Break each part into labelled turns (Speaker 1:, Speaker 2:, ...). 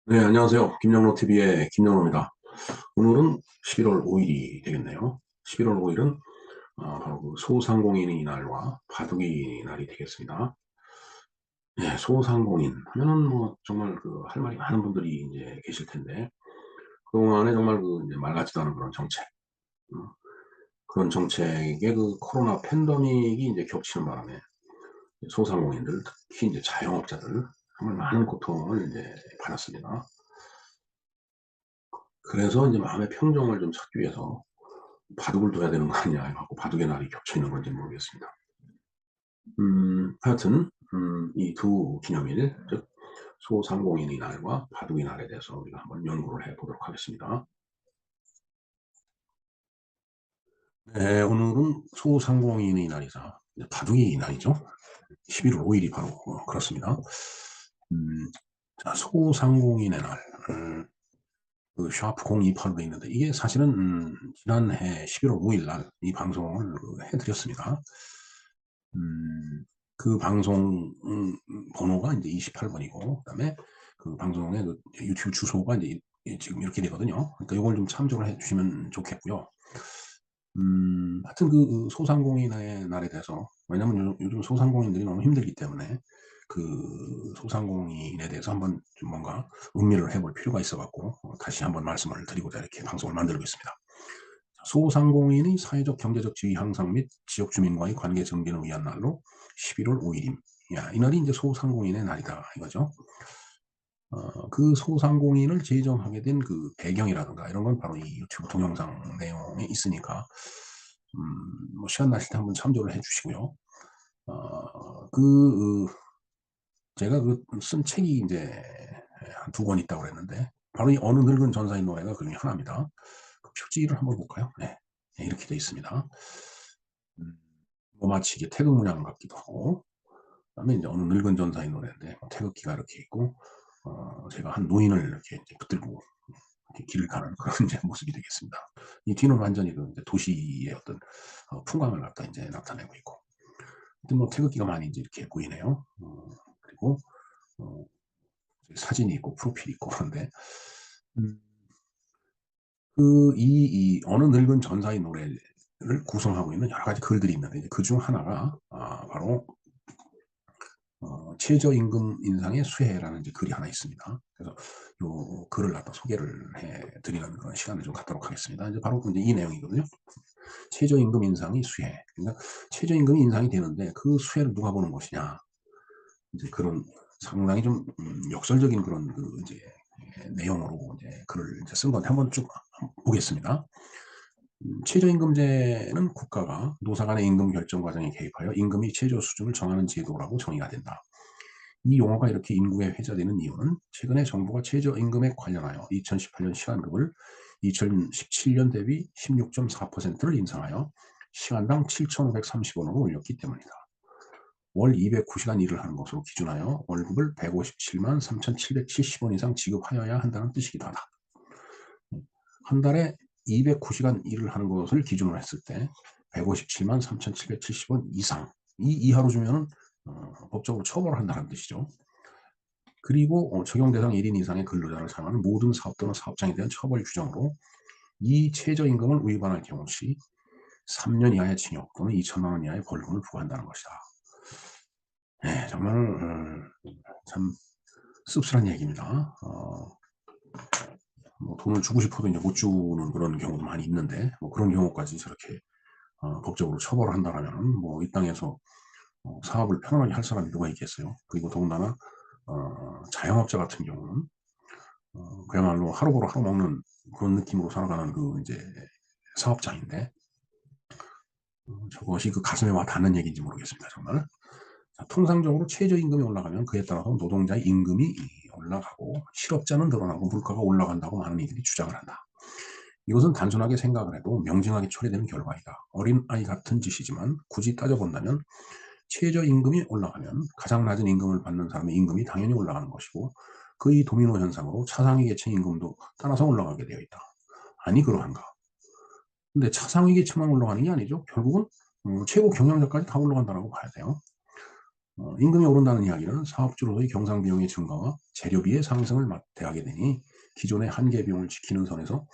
Speaker 1: 네, 안녕하세요. 김영로TV의 김영로입니다. 오늘은 11월 5일이 되겠네요. 11월 5일은 바로 그 소상공인의 날과 바둑의 날이 되겠습니다. 네, 소상공인 하면은 뭐 정말 그 할 말이 많은 분들이 이제 계실 텐데, 그동안에 정말 그 이제 말 같지도 않은 그런 정책, 어, 그런 정책에 그 코로나 팬데믹이 이제 겹치는 바람에 소상공인들, 특히 이제 자영업자들 정말 많은 고통을 이제 받았습니다. 그래서 이제 마음의 평정을 좀 찾기 위해서 바둑을 둬야 되는 거 아니냐 하고 바둑의 날이 겹쳐 있는 건지 모르겠습니다. 하여튼 이 두 기념일, 즉 소상공인의 날과 바둑의 날에 대해서 우리가 한번 연구를 해 보도록 하겠습니다. 네, 오늘은 소상공인의 날이자 바둑의 날이죠. 11월 5일이 바로 그렇습니다. 음, 자, 소상공인의 날. 그 샤프 0285로 돼 있는데 이게 사실은 지난해 11월 5일 날 이 방송을 해드렸습니다. 그 방송 번호가 이제 28번이고 그다음에 그 방송의 그 유튜브 주소가 이제 지금 이렇게 되거든요. 그러니까 이걸 좀 참조를 해주시면 좋겠고요. 하여튼 그 소상공인의 날에 대해서 왜냐면 요즘 소상공인들이 너무 힘들기 때문에 그 소상공인에 대해서 한번 좀 뭔가 음미를 해볼 필요가 있어갖고 다시 한번 말씀을 드리고자 이렇게 방송을 만들고 있습니다. 소상공인의 사회적 경제적 지위 향상 및 지역 주민과의 관계 증진을 위한 날로 11월 5일임. 야, 이 날이 이제 소상공인의 날이다 이거죠. 그 소상공인을 제정하게 된 그 배경이라든가 이런 건 바로 이 유튜브 동영상 내용에 있으니까 뭐 시간 나실 때 한번 참조를 해주시고요. 그 제가 그 쓴 책이 이제 한 두 권 있다고 그랬는데 바로 이 어느 늙은 전사의 노래가 그 중에 하나입니다. 그 표지를 한번 볼까요? 네, 네, 이렇게 되어 있습니다. 음, 뭐 마치 이게 태극 문양 같기도 하고 그다음에 이제 어느 늙은 전사의 노래인데 태극기가 이렇게 있고 제가 한 노인을 이렇게 이제 붙들고 이렇게 길을 가는 그런 이제 모습이 되겠습니다. 이 뒤는 완전히 그 이제 도시의 어떤 풍광을 갖다 이제 나타내고 있고, 뭐 태극기가 많이 이제 이렇게 보이네요. 그리고 어, 사진이 있고 프로필이 있고 그런데 음, 이 어느 늙은 전사의 노래를 구성하고 있는 여러 가지 글들이 있는데 그 중 하나가 바로 최저임금 인상의 수혜라는 이제 글이 하나 있습니다. 그래서 요 글을 갖다 소개를 해드리는 그런 시간을 좀 갖도록 하겠습니다. 이제 바로 이제 이 내용이거든요. 최저임금 인상이 수혜. 그러니까 최저임금이 인상이 되는데 그 수혜를 누가 보는 것이냐. 이제 그런 상당히 좀 역설적인 그런 그 이제 내용으로 이제 글을 이제 쓴 건데 한번 쭉 보겠습니다. 최저임금제는 국가가 노사 간의 임금 결정 과정에 개입하여 임금이 최저 수준을 정하는 제도라고 정의가 된다. 이 용어가 이렇게 인구에 회자되는 이유는 최근에 정부가 최저임금에 관련하여 2018년 시간급을 2017년 대비 16.4%를 인상하여 시간당 7,530원으로 올렸기 때문이다. 월 209시간 일을 하는 것으로 기준하여 월급을 157만 3,770원 이상 지급하여야 한다는 뜻이기도 하다. 한 달에 209시간 일을 하는 것을 기준으로 했을 때 157만 3,770원 이상 이 이하로 주면은 법적으로 처벌한다는 뜻이죠. 그리고 적용 대상 1인 이상의 근로자를 사용하는 모든 사업 또는 사업장에 대한 처벌 규정으로 이 최저임금을 위반할 경우 시 3년 이하의 징역 또는 2천만 원 이하의 벌금을 부과한다는 것이다. 네, 정말 참 씁쓸한 얘기입니다. 뭐 돈을 주고 싶어도 이제 못 주는 그런 경우도 많이 있는데 뭐 그런 경우까지 저렇게 법적으로 처벌을 한다면 뭐 이 땅에서 사업을 편안하게 할 사람이 누가 있겠어요. 그리고 더군다나 자영업자 같은 경우는 그야말로 하루 벌어 하루 먹는 그런 느낌으로 살아가는 그 이제 사업장인데 저것이 그 가슴에 와 닿는 얘기인지 모르겠습니다. 정말. 자, 통상적으로 최저임금이 올라가면 그에 따라서 노동자의 임금이 올라가고 실업자는 늘어나고 물가가 올라간다고 많은 이들이 주장을 한다. 이것은 단순하게 생각을 해도 명징하게 처리되는 결과이다. 어린아이 같은 짓이지만 굳이 따져본다면 최저임금이 올라가면 가장 낮은 임금을 받는 사람의 임금이 당연히 올라가는 것이고 그 이 도미노 현상으로 차상위 계층 임금도 따라서 올라가게 되어 있다. 아니 그러한가? 근데 차상위 계층만 올라가는 게 아니죠. 결국은 최고 경영자까지 다 올라간다고 봐야 돼요. 임금이 오른다는 이야기는 사업주로서의 경상 비용의 증가와 재료비의 상승을 맞대하게 되니 기존의 한계 비용을 지키는 선에서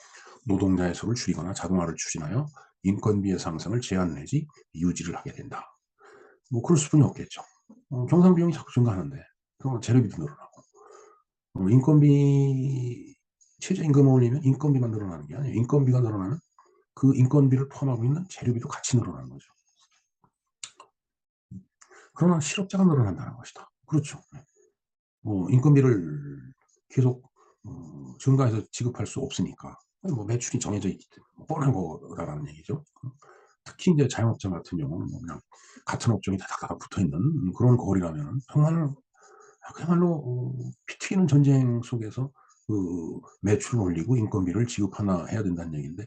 Speaker 1: 노동자의 수를 줄이거나 자동화를 추진하여 인건비의 상승을 제한 내지 유지를 하게 된다. 뭐 그럴 수뿐이 없겠죠. 경상 비용이 자꾸 증가하는데 그럼 재료비도 늘어나고 인건비 최저임금을 올리면 인건비만 늘어나는 게 아니에요. 인건비가 늘어나면 그 인건비를 포함하고 있는 재료비도 같이 늘어나는 거죠. 그러나 실업자가 늘어난다는 것이다. 그렇죠. 인건비를 계속 증가해서 지급할 수 없으니까 뭐 매출이 정해져 있기 때문에 뭐 뻔한 거라는 얘기죠. 특히 이제 자영업자 같은 경우는 뭐 그냥 같은 업종이 다다닥 붙어 있는 그런 거리라면은 정말 그야말로 피 튀기는 전쟁 속에서 매출을 올리고 인건비를 지급하나 해야 된다는 얘기인데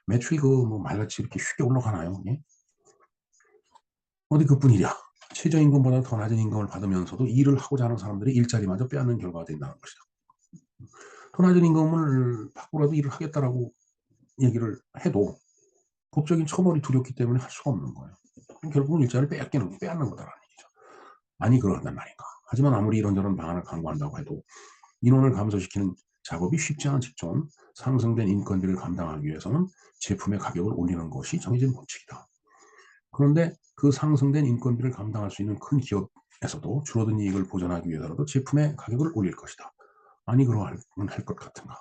Speaker 1: 매출이 뭐 말같이 이렇게 쉽게 올라가나요? 예? 어디 그뿐이랴. 최저임금보다 더 낮은 임금을 받으면서도 일을 하고자 하는 사람들이 일자리마저 빼앗는 결과가 된다는 것이다. 더 낮은 임금을 받고라도 일을 하겠다라고 얘기를 해도 법적인 처벌이 두렵기 때문에 할 수가 없는 거예요. 결국은 일자리를 빼앗는 거다라는 얘기죠. 아니 그러한단 말인가. 하지만 아무리 이런저런 방안을 강구한다고 해도 인원을 감소시키는 작업이 쉽지 않은 직종, 상승된 인건비를 감당하기 위해서는 제품의 가격을 올리는 것이 정해진 법칙이다. 그런데 그 상승된 인건비를 감당할 수 있는 큰 기업에서도 줄어든 이익을 보전하기 위해서라도 제품의 가격을 올릴 것이다. 아니 그러할 것 같은가.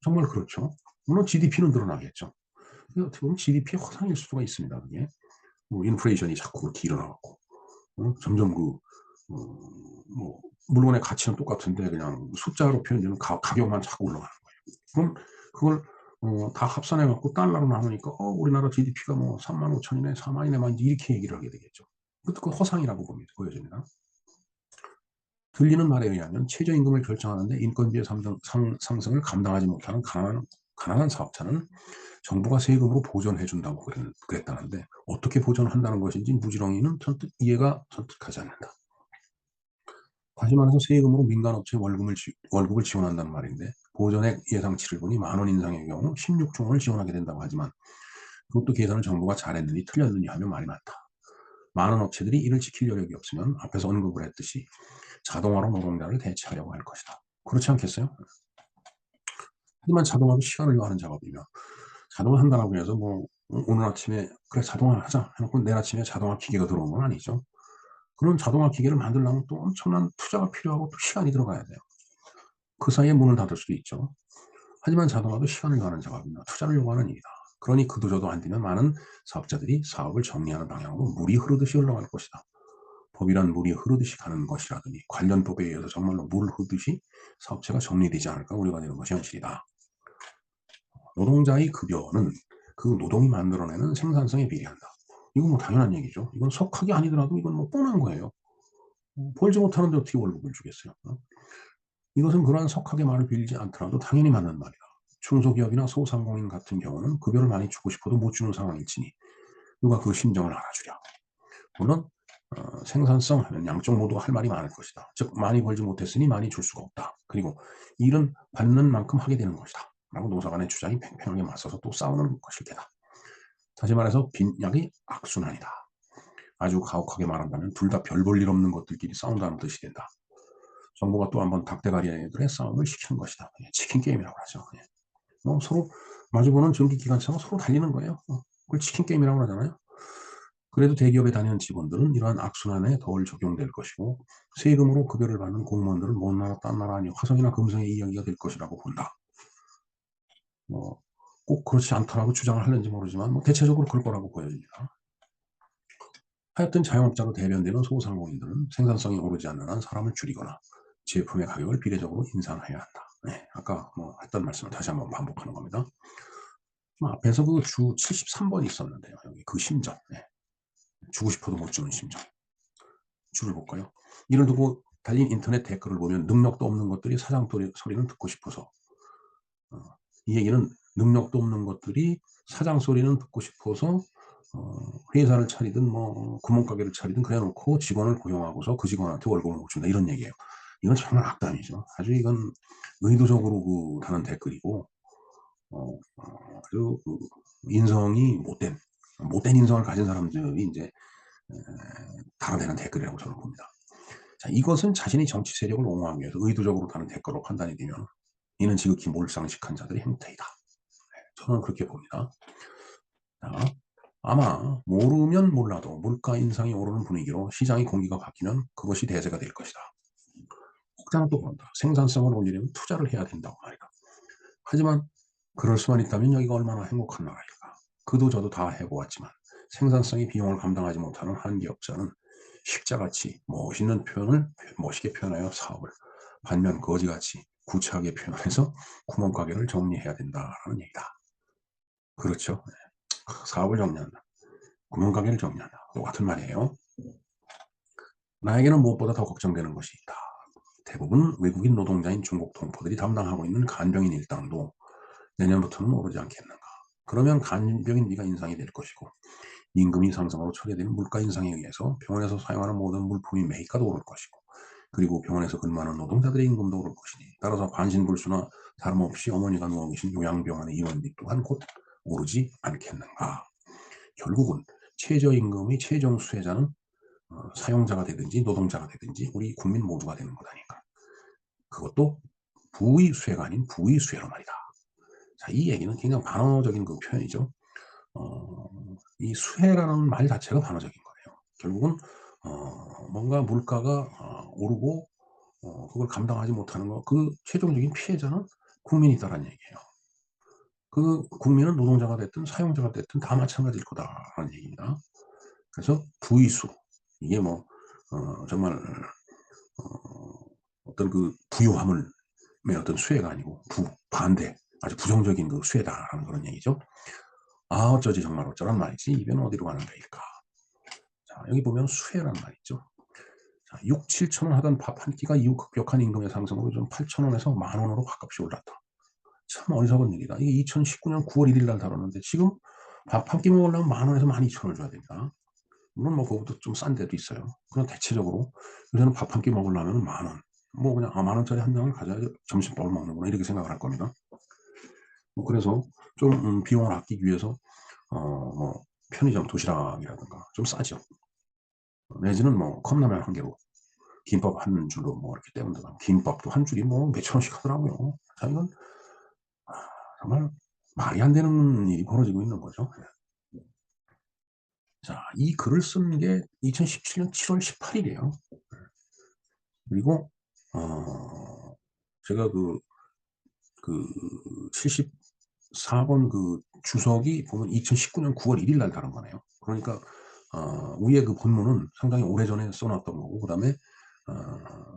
Speaker 1: 정말 그렇죠. 물론 GDP는 늘어나겠죠. 어떻게 보면 GDP의 허상일 수가 있습니다. 그게 인플레이션이 자꾸 그렇게 일어나고 점점 뭐 물건의 가치는 똑같은데 그냥 숫자로 표현되는 가격만 자꾸 올라가는 거예요. 그럼 그걸 다 합산해 갖고 달러로 나누니까 우리나라 GDP가 뭐 35,000이네 4만이네 막 이렇게 얘기를 하게 되겠죠. 그것도 그 허상이라고 보여집니다. 들리는 말에 의하면 최저임금을 결정하는데 인건비의 상승을 감당하지 못하는 가난한 사업자는 정부가 세금으로 보전해 준다고 그랬다는데 어떻게 보전한다는 것인지 무지렁이는 이해가 선뜻하지 않는다. 다시 말해서 세금으로 민간업체에 월급을 지원한다는 말인데 보전액 예상치를 보니 10,000원 인상의 경우 16조 원을 지원하게 된다고 하지만 그것도 계산을 정부가 잘했느니 틀렸느니 하면 말이 많다. 많은 업체들이 이를 지킬 여력이 없으면 앞에서 언급을 했듯이 자동화로 노동자를 대체하려고 할 것이다. 그렇지 않겠어요? 하지만 자동화도 시간을 요하는 작업이며 자동화 한다고 해서 뭐 오늘 아침에 그래 자동화 하자 해놓고 내일 아침에 자동화 기계가 들어온 건 아니죠. 그런 자동화 기계를 만들려면 또 엄청난 투자가 필요하고 또 시간이 들어가야 돼요. 그 사이에 문을 닫을 수도 있죠. 하지만 자동화도 시간을 요하는 작업이나 투자를 요구하는 일이다. 그러니 그도저도 안 되면 많은 사업자들이 사업을 정리하는 방향으로 물이 흐르듯이 흘러갈 것이다. 법이란 물이 흐르듯이 가는 것이라더니 관련 법에 의해서 정말로 물 흐르듯이 사업체가 정리되지 않을까 우려가 되는 것이 현실이다. 노동자의 급여는 그 노동이 만들어내는 생산성에 비례한다. 이건 뭐 당연한 얘기죠. 이건 속학이 아니더라도 이건 뭐 뻔한 거예요. 벌지 못하는데 어떻게 월급을 주겠어요. 이것은 그러한 속학의 말을 빌리지 않더라도 당연히 맞는 말이다. 중소기업이나 소상공인 같은 경우는 급여를 많이 주고 싶어도 못 주는 상황일지니 누가 그 심정을 알아주랴. 물론 생산성 하면 양쪽 모두 할 말이 많을 것이다. 즉 많이 벌지 못했으니 많이 줄 수가 없다. 그리고 일은 받는 만큼 하게 되는 것이다. 라고 노사 간의 주장이 팽팽하게 맞서서 또 싸우는 것일 테다. 다시 말해서 빈약이 악순환이다. 아주 가혹하게 말한다면 둘 다 별 볼 일 없는 것들끼리 싸운다는 뜻이 된다. 정부가 또 한번 닭대가리들의 싸움을 시키는 것이다. 치킨 게임이라고 하죠. 서로 마주보는 전기기관차가 서로 달리는 거예요. 그걸 치킨 게임이라고 하잖아요. 그래도 대기업에 다니는 직원들은 이러한 악순환에 덜 적용될 것이고 세금으로 급여를 받는 공무원들은 먼 나라 딴 나라 아니 화성이나 금성의 이야기가 될 것이라고 본다. 꼭 그렇지 않더라고 주장을 하는지 모르지만 대체적으로 그럴 거라고 보여집니다. 하여튼 자영업자로 대변되는 소상공인들은 생산성이 오르지 않는 한 사람을 줄이거나 제품의 가격을 비례적으로 인상해야 한다. 네, 아까 했던 말씀을 다시 한번 반복하는 겁니다. 앞에서 그 주 73번 있었는데요. 여기 그 심정. 네. 주고 싶어도 못 주는 심정. 줄을 볼까요? 이를 두고 달린 인터넷 댓글을 보면 능력도 없는 것들이 사장 소리는 듣고 싶어서 이 얘기는 능력도 없는 것들이 사장 소리는 듣고 싶어서 회사를 차리든 뭐 구멍가게를 차리든 그래 놓고 직원을 고용하고서 그 직원한테 월급을 못 준다 이런 얘기예요. 이건 정말 악담이죠. 아주 이건 의도적으로 하는 댓글이고 아주 인성이 못된 인성을 가진 사람들이 이제 달아내는 댓글이라고 저는 봅니다. 자, 이것은 자신이 정치 세력을 옹호하기 위해서 의도적으로 다는 대가로 판단이 되면 이는 지극히 몰상식한 자들의 행태이다. 저는 그렇게 봅니다. 자, 아마 모르면 몰라도 물가 인상이 오르는 분위기로 시장의 공기가 바뀌면 그것이 대세가 될 것이다. 혹자는 또 그런다. 생산성을 올리려면 투자를 해야 된다고 말이다. 하지만 그럴 수만 있다면 여기가 얼마나 행복한 나라일까. 그도 저도 다 해보았지만 생산성이 비용을 감당하지 못하는 한 기업자는 십자같이 멋있는 표현을 멋있게 표현하여 사업을, 반면 거지같이 구차하게 표현해서 구멍가게를 정리해야 된다라는 얘기다. 그렇죠. 사업을 정리한다, 구멍가게를 정리한다, 똑같은 말이에요. 나에게는 무엇보다 더 걱정되는 것이 있다. 대부분 외국인 노동자인 중국 동포들이 담당하고 있는 간병인 일당도 내년부터는 오르지 않겠는가. 그러면 간병인비가 인상이 될 것이고 임금이 상승으로 초래되는 물가 인상에 의해서 병원에서 사용하는 모든 물품이 매입가도 오를 것이고, 그리고 병원에서 근무하는 노동자들의 임금도 오를 것이니 따라서 반신불수나 다름없이 어머니가 누워 계신 요양병원의 입원비 또한 곧 오르지 않겠는가. 결국은 최저임금의 최종 수혜자는 사용자가 되든지 노동자가 되든지 우리 국민 모두가 되는 거다니까. 그것도 부의 수혜가 아닌 부의 수혜로 말이다. 자, 이 얘기는 굉장히 반어적인 그 표현이죠. 이 수혜라는 말 자체가 반어적인 거예요. 결국은 뭔가 물가가 오르고 그걸 감당하지 못하는 거, 그 최종적인 피해자는 국민이다라는 얘기예요. 그 국민은 노동자가 됐든 사용자가 됐든 다 마찬가지일 거다라는 얘기입니다. 그래서 부의수, 이게 뭐 정말 어떤 그 부유함을 어떤 수혜가 아니고 반대, 아주 부정적인 그 수혜다라는 그런 얘기죠. 아, 어쩌지 정말 어쩌란 말이지. 이변은 어디로 가는 거일까. 자, 여기 보면 수혜란 말이죠. 자, 6, 7천 원 하던 밥 한 끼가 이후 급격한 임금의 상승으로 좀 8천 원에서 만 원으로 밥값이 올랐다. 참 어리석은 일이다. 이게 2019년 9월 1일 날 다뤘는데 지금 밥 한 끼 먹으려면 만 원에서 12,000원을 줘야 됩니다. 물론 뭐 그것도 좀 싼 데도 있어요. 그냥 대체적으로 요새는 밥 한 끼 먹으려면 만 원. 뭐 그냥 만 원짜리 한 명을 가져야 점심밥을 먹는구나 이렇게 생각을 할 겁니다. 뭐 그래서 좀 비용을 아끼기 위해서 뭐 편의점 도시락이라든가 좀 싸죠. 내지는 뭐 컵라면 한 개로 김밥 한 줄로 뭐 이렇게 때운다가 김밥도 한 줄이 뭐 몇천 원씩 하더라고요. 자, 이건 정말 말이 안 되는 일이 벌어지고 있는 거죠. 자, 이 글을 쓴 게 2017년 7월 18일이에요. 그리고 제가 그 74번 그 주석이 보면 2019년 9월 1일 날 다른 거네요. 그러니까 위에 그 본문은 상당히 오래전에 써놨던 거고, 그다음에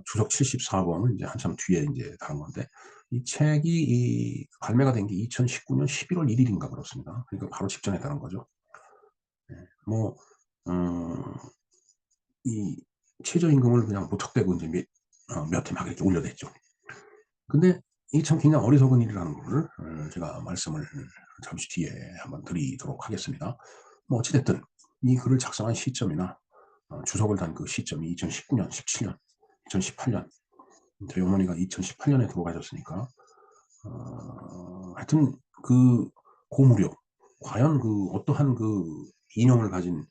Speaker 1: 주석 74번은 이제 한참 뒤에 이제 다른 건데, 이 책이 발매가 된 게 2019년 11월 1일인가 그렇습니다. 그러니까 바로 직전에 다른 거죠. 네. 뭐 이 최저임금을 그냥 무턱대고 이제 몇 해 막 이렇게 올려댔죠. 근데 이게 참 굉장히 어리석은 일이라는 거를 제가 말씀을 잠시 뒤에 한번 드리도록 하겠습니다. 뭐 어찌됐든 이 글을 작성한 시점이나 주석을 단 그 시점이 2019년, 17년, 2018년, 저희 어머니가 2018년에 돌아가셨으니까 하여튼 그 고무력, 과연 그 어떠한 그 이념을 가진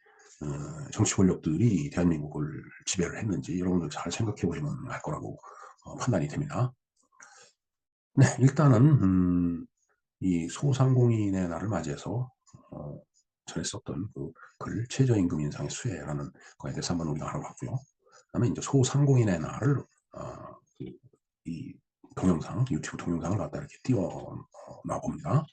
Speaker 1: 정치 권력들이 대한민국을 지배를 했는지 여러분들 잘 생각해 보시면 알 거라고 판단이 됩니다. 네, 일단은 이 소상공인의 날을 맞이해서 전에 썼던 그 글 최저임금 인상의 수혜라는 거에 대해서 한번 우리가 알아봤고요. 그다음에 이제 소상공인의 날을 이 동영상, 유튜브 동영상을 갖다 이렇게 띄워 놔봅니다.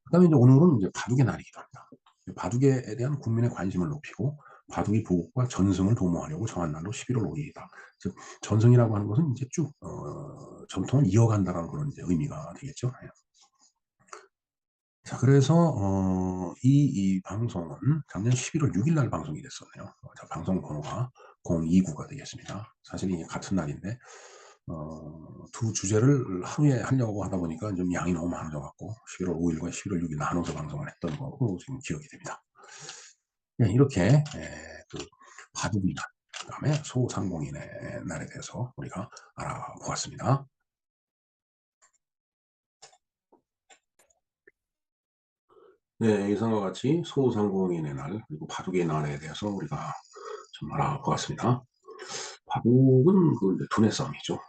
Speaker 1: 그다음에 이제 오늘은 이제 바둑의 날이기도 합니다. 바둑에 대한 국민의 관심을 높이고 바둑의 보급과 전승을 도모하려고 정한 날로 11월 5일이다. 즉 전승이라고 하는 것은 이제 쭉 전통을 이어간다라는 그런 이제 의미가 되겠죠. 예. 자, 그래서 이 방송은 작년 11월 6일 날 방송이 됐었네요. 자, 방송 번호가 029가 되겠습니다. 사실 이게 같은 날인데 두 주제를 하루에 하려고 하다 보니까 좀 양이 너무 많아져 갖고 11월 5일과 11월 6일 나눠서 방송을 했던 거로 지금 기억이 됩니다. 네, 이렇게 그 바둑이 날, 그다음에 소상공인의 날에 대해서 우리가 알아보았습니다. 네, 예상과 같이 소상공인의 날, 그리고 바둑의 날에 대해서 우리가 좀 알아보았습니다. 바둑은 그 이제 두뇌 싸움이죠.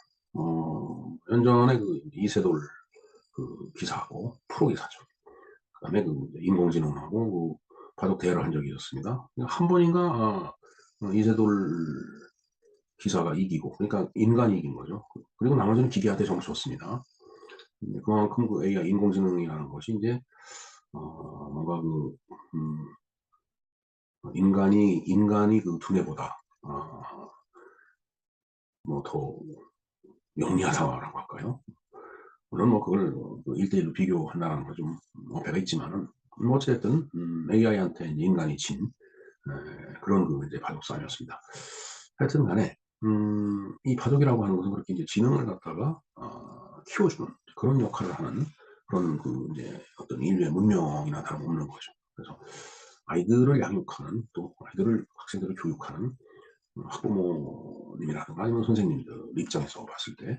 Speaker 1: 연전에 그 이세돌 기사하고 프로 기사죠. 그다음에 그 이제 인공지능하고 바둑 대회를 한 적이 있었습니다. 한 번인가 이세돌 기사가 이기고, 그러니까 인간이 이긴 거죠. 그리고 나머지는 기계한테 점을 줬습니다. 그만큼 그 AI 인공지능이라는 것이 이제 뭔가 인간이 그 두뇌보다 뭐 더 영리하다라고 할까요? 물론 뭐 그걸 1대1로 비교한다는 거 좀 어폐가 있지만은, 어찌됐든 AI한테 인간이 진 그런 그 이제 바둑 싸움이었습니다. 하여튼 간에 이 바둑이라고 하는 것은 그렇게 이제 지능을 갖다가 키워주는 그런 역할을 하는 그런 그 이제 어떤 인류의 문명이나 다름없는 거죠. 그래서 아이들을 양육하는, 또 아이들을 학생들을 교육하는 학부모님이라든가 아니면 선생님들 입장에서 봤을 때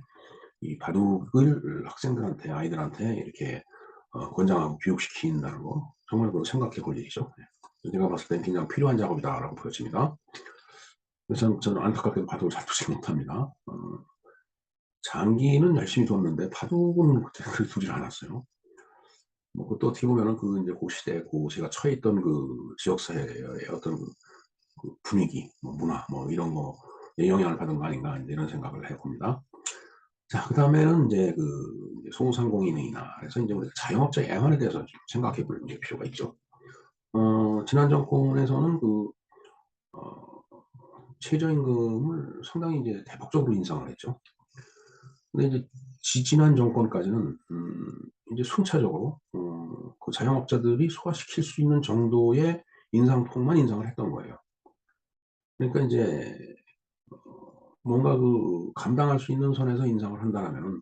Speaker 1: 이 바둑을 학생들한테, 아이들한테 이렇게 권장하고 교육시킨다는 거 정말 그 생각해 볼 일이죠. 네. 제가 봤을 땐 굉장히 필요한 작업이다라고 보여집니다. 그래서 저는 안타깝게도 바둑을 잘 두지 못합니다. 장기는 열심히 뒀는데 바둑은 그렇게 두질 않았어요. 뭐 그것도 어떻게 보면은 그 이제 그 시대, 그 제가 처해 있던 그 지역사회의 어떤 그 분위기, 뭐 문화, 뭐 이런 거에 영향을 받은 거 아닌가 이런 생각을 해봅니다. 자, 그다음에는 이제 이제 소상공인이나 그래서 이제 우리가 자영업자 애환에 대해서 좀 생각해 볼 필요가 있죠. 지난 정권에서는 어 최저임금을 상당히 이제 대폭적으로 인상을 했죠. 근데 이제 지지난 정권까지는 인제 순차적으로 그 자영업자들이 소화시킬 수 있는 정도의 인상폭만 인상을 했던 거예요. 그러니까 인제 뭔가 감당할 수 있는 선에서 인상을 한다라면은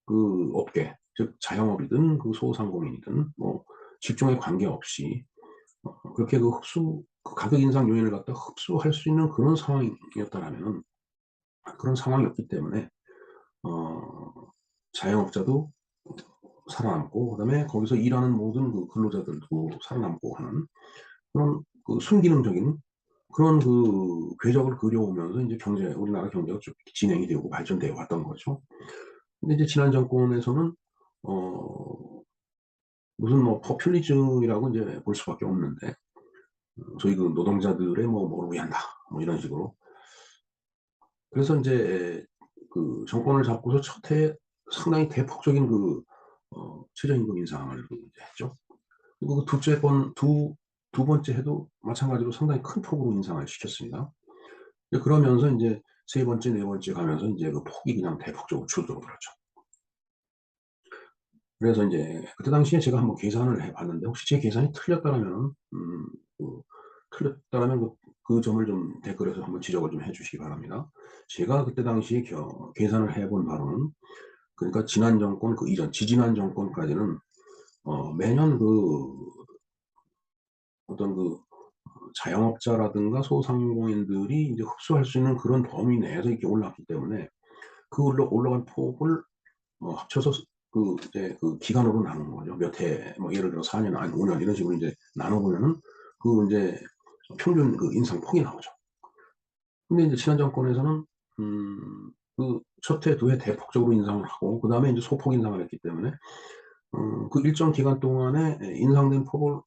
Speaker 1: 그 업계, 즉 자영업이든 그 소상공인이든 뭐 직종에 관계없이 그렇게 그 가격 인상 요인을 갖다 흡수할 수 있는 그런 상황이었다라면은, 그런 상황이었기 때문에 어 자영업자도 살아남고, 그다음에 거기서 일하는 모든 그 근로자들도 살아남고 하는 그런 그 순기능적인 그런 궤적을 그려오면서 인제 우리나라 경제가 쭉 진행이 되고 발전되어 왔던 거죠. 근데 이제 지난 정권에서는 어 무슨 뭐 포퓰리즘이라고 인제 볼 수밖에 없는데, 소위 그 노동자들의 뭐를 위한다, 뭐 이런 식으로. 그래서 인제 정권을 잡고서 첫 해에 상당히 대폭적인 최저임금 인상을 이제 했죠. 그리고 그 두 번째 해도 마찬가지로 상당히 큰 폭으로 인상을 시켰습니다. 이제 그러면서 인제 세 번째, 네 번째 가면서 인제 그 폭이 그냥 대폭적으로 줄어들었죠. 그래서 인제 그때 당시에 제가 한번 계산을 해 봤는데, 혹시 제 계산이 틀렸다라면은 그 틀렸다라면 그 점을 좀 댓글에서 한번 지적을 좀 해 주시기 바랍니다. 제가 그때 당시에 계산을 해본 바로는, 그러니까 지난 정권 그 이전 지지난 정권까지는 매년 어떤 자영업자라든가 소상공인들이 이제 흡수할 수 있는 그런 범위 내에서 이렇게 올랐기 때문에, 그 올라간 폭을 합쳐서 이제 기간으로 나눈 거죠. 몇 해, 뭐 예를 들어 4년 아니 5년 이런 식으로 인제 나눠 보면은 인제 평균 인상폭이 나오죠. 근데 인제 지난 정권에서는 첫 해, 두 해 대폭적으로 인상을 하고, 그다음에 인제 소폭 인상을 했기 때문에 그 일정 기간 동안에 인상된 폭을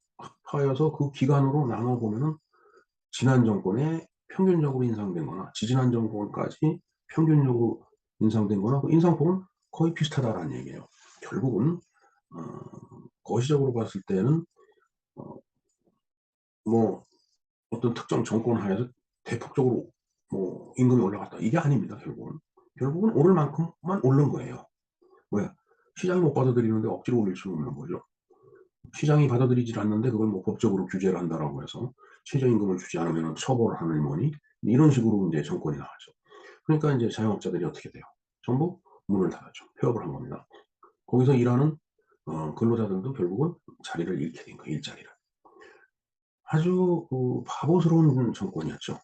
Speaker 1: 합하여서 그 기간으로 나눠 보면은 지난 정권에 평균적으로 인상된 거나 지지난 정권까지 평균적으로 인상된 거나 그 인상폭은 거의 비슷하다라는 얘기예요. 결국은 거시적으로 봤을 때는 어 뭐 어떤 특정 정권 하에서 대폭적으로 뭐 임금이 올라갔다, 이게 아닙니다 결국은. 결국은 오를 만큼만 오른 거예요. 왜? 시장이 못 받아들이는데 억지로 올릴 수는 없는 거죠. 시장이 받아들이질 않는데 그걸 뭐 법적으로 규제를 한다라고 해서 최저임금을 주지 않으면은 처벌을 하느니 뭐니 이런 식으로 인제 정권이 나가죠. 그러니까 인제 자영업자들이 어떻게 돼요? 전부 문을 닫았죠. 폐업을 한 겁니다. 거기서 일하는 근로자들도 결국은 자리를 잃게 된 거예요, 일자리를. 아주 바보스러운 정권이었죠.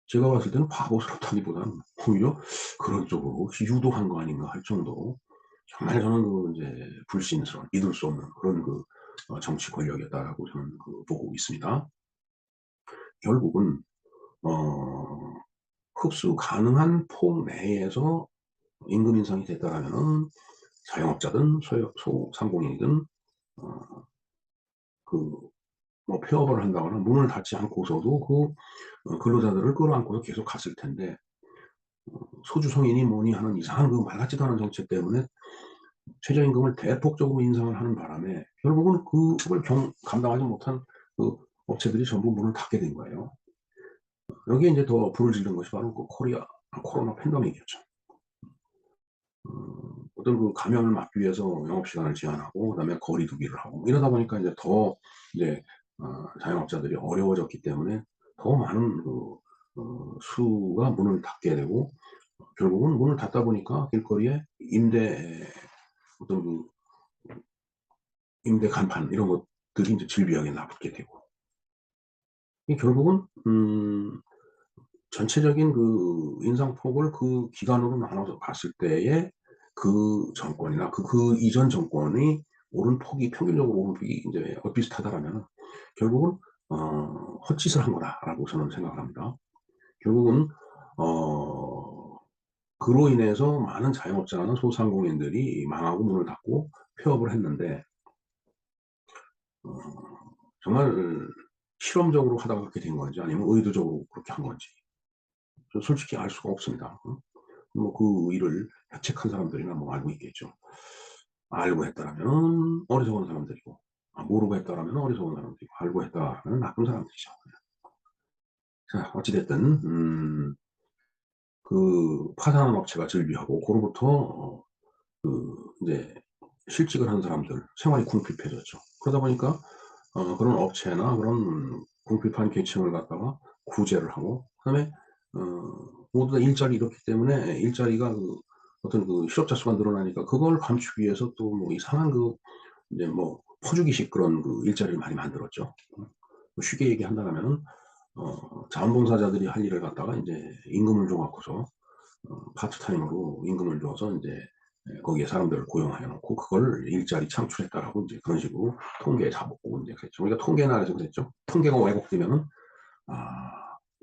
Speaker 1: 제가 봤을 때는 바보스럽다기보다는 오히려 그런 쪽으로 혹시 유도한 거 아닌가 할 정도로, 정말 저는 인제 불신스러운, 믿을 수 없는 그런 정치 권력이었다라고 저는 보고 있습니다. 결국은 어 흡수 가능한 폭 내에서 임금 인상이 됐다라면은 자영업자든 소상공인이든 어 그 뭐 폐업을 한다거나 문을 닫지 않고서도 근로자들을 끌어안고서 계속 갔을 텐데, 소주성이니 뭐니 하는 이상한 그 말 같지도 않은 정책 때문에 최저임금을 대폭적으로 인상을 하는 바람에 결국은 그걸 감당하지 못한 그 업체들이 전부 문을 닫게 된 거예요. 여기에 인제 더 불을 지른 것이 바로 코로나 팬데믹이었죠. 어떤 감염을 막기 위해서 영업시간을 제한하고 그다음에 거리 두기를 하고 이러다 보니까 이제 더 이제 자영업자들이 어려워졌기 때문에 더 많은 수가 문을 닫게 되고, 결국은 문을 닫다 보니까 길거리에 어떤 임대 간판 이런 것들이 인제 질비하게 나붙게 되고, 이 결국은 전체적인 인상폭을 기간으로 나눠서 봤을 때에 그 정권이나 이전 정권이 오른 폭이 평균적으로 오른 폭이 인제 비슷하다라면은 결국은 '헛짓을 한 거다.'라고 저는 생각을 합니다. 결국은 어 그로 인해서 많은 자영업자나 소상공인들이 망하고 문을 닫고 폐업을 했는데, 어 정말 실험적으로 하다가 그렇게 된 건지 아니면 의도적으로 그렇게 한 건지 저 솔직히 알 수가 없습니다. 뭐 그 일을 자책한 사람들이나 뭐 알고 있겠죠. 알고 했다라면은 어리석은 사람들이고, 모르고 했다라면 어리석은 사람들이고, 알고 했다라면 나쁜 사람들이죠. 자, 어찌 됐든 파산한 업체가 즐비하고 그로부터 인제 실직을 한 사람들 생활이 궁핍해졌죠. 그러다 보니까 그런 업체나 그런 궁핍한 계층을 갖다가 구제를 하고, 그다음에 모두 다 일자리 잃었기 때문에 일자리가 어떤 실업자 수가 늘어나니까 그걸 감추기 위해서 또 뭐 이상한 이제 뭐 퍼주기식 그런 일자리를 많이 만들었죠. 쉽게 얘기한다면은 자원봉사자들이 할 일을 갖다가 인제 임금을 줘 갖고서 파트타임으로 임금을 줘서 인제 거기에 사람들을 고용해 놓고 그걸 일자리 창출했다라고 인제 그런 식으로 통계에 자복고 인제 그랬죠. 우리가 통계 나라에서 그랬죠. 통계가 왜곡되면은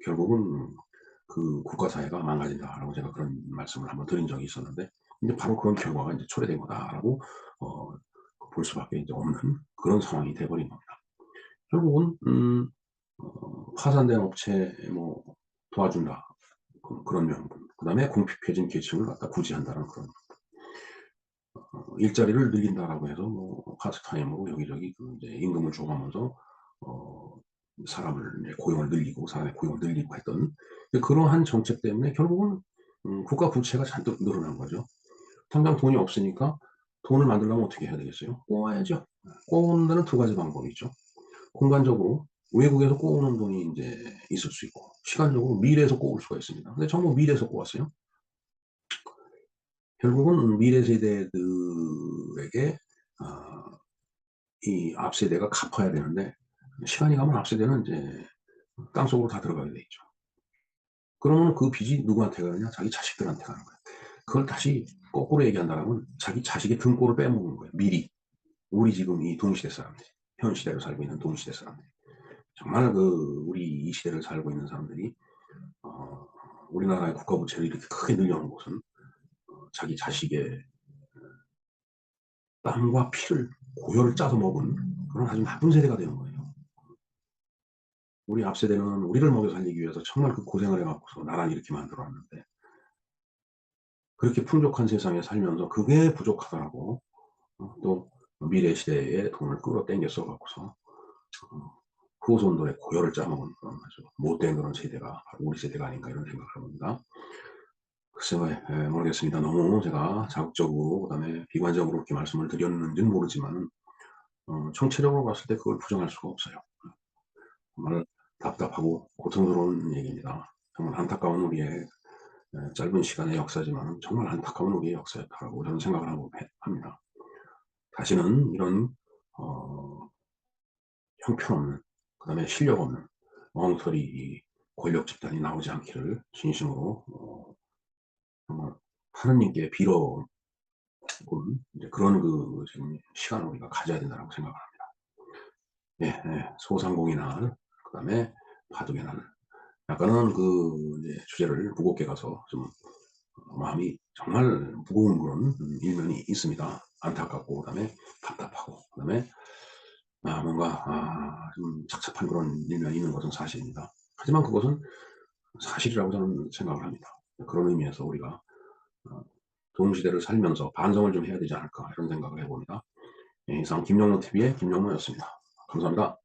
Speaker 1: 결국은 '국가 사회가 망가진다.'라고 제가 그런 말씀을 한번 드린 적이 있었는데, 이제 바로 그런 결과가 인제 초래된 거다라고 어 볼 수밖에 인제 없는 그런 상황이 돼 버린 겁니다. 결국은 파산된 업체 뭐 도와준다, 그런 명분. 그다음에 궁핍해진 계층을 갖다 구제한다는 그런, 일자리를 늘린다라고 해서 뭐 파트타임으로 여기저기 이제 임금을 줘 가면서 어 사람을 이제 고용을 늘리고 사람의 고용을 늘리고 했던 그러한 정책 때문에 결국은 국가 부채가 잔뜩 늘어난 거죠. 당장 돈이 없으니까 돈을 만들려면 어떻게 해야 되겠어요? 꼬아야죠. 꼬우는 데는 두 가지 방법이 있죠. 공간적으로 외국에서 꼬우는 돈이 인제 있을 수 있고, 시간적으로 미래에서 꼬을 수가 있습니다. 근데 전부 미래에서 꼬았어요. 결국은 미래 세대들에게 아 이 앞 세대가 갚아야 되는데, 시간이 가면 앞 세대는 인제 땅속으로 다 들어가게 돼 있죠. 그러면 그 빚이 누구한테 가느냐? 자기 자식들한테 가는 거예요. 그걸 다시 거꾸로 얘기한다라면 자기 자식의 등골을 빼먹는 거예요, 미리. 우리 지금 이 동시대 사람들이, 현 시대를 살고 있는 동시대 사람들이. 정말 우리 이 시대를 살고 있는 사람들이 어 우리나라의 국가 부채를 이렇게 크게 늘려놓은 것은 자기 자식의 땀과 피를 고열을 짜서 먹은 그런 아주 나쁜 세대가 되는 거예요. 우리 앞 세대는 우리를 먹여 살리기 위해서 정말 고생을 해 갖고서 나라를 이렇게 만들어 놨는데, 그렇게 풍족한 세상에 살면서 그게 부족하다고 또 미래 시대의 돈을 끌어당겨 써 갖고서 후손들의 고열을 짜먹은 그런 아주 못된 그런 세대가 바로 우리 세대가 아닌가 이런 생각을 합니다. 글쎄요. 모르겠습니다. 너무 제가 자극적으로 그다음에 비관적으로 이렇게 말씀을 드렸는지는 모르지만은 총체적으로 봤을 때 그걸 부정할 수가 없어요. 정말 답답하고 고통스러운 얘기입니다. 정말 안타까운 우리의 짧은 시간의 역사지만은 정말 안타까운 우리의 역사였다라고 저는 생각을 하고 합니다. 다시는 이런 어 형편없는, 그다음에 실력 없는 엉터리 이 권력 집단이 나오지 않기를 진심으로 정말 하느님께 빌어 본 이제 그런 지금 시간을 우리가 가져야 된다라고 생각을 합니다. 예 예. 소상공인의 날, 그다음에 바둑의 날, 약간은 이제 주제를 무겁게 가서 좀 마음이 정말 무거운 그런 일면이 있습니다. 안타깝고 그다음에 답답하고 그다음에 뭔가 좀 착잡한 그런 일면이 있는 것은 사실입니다. 하지만 그것은 사실이라고 저는 생각을 합니다. 그런 의미에서 우리가 어 동시대를 살면서 반성을 좀 해야 되지 않을까 이런 생각을 해 봅니다. 예 이상 김영로 TV의 김영로였습니다. 감사합니다.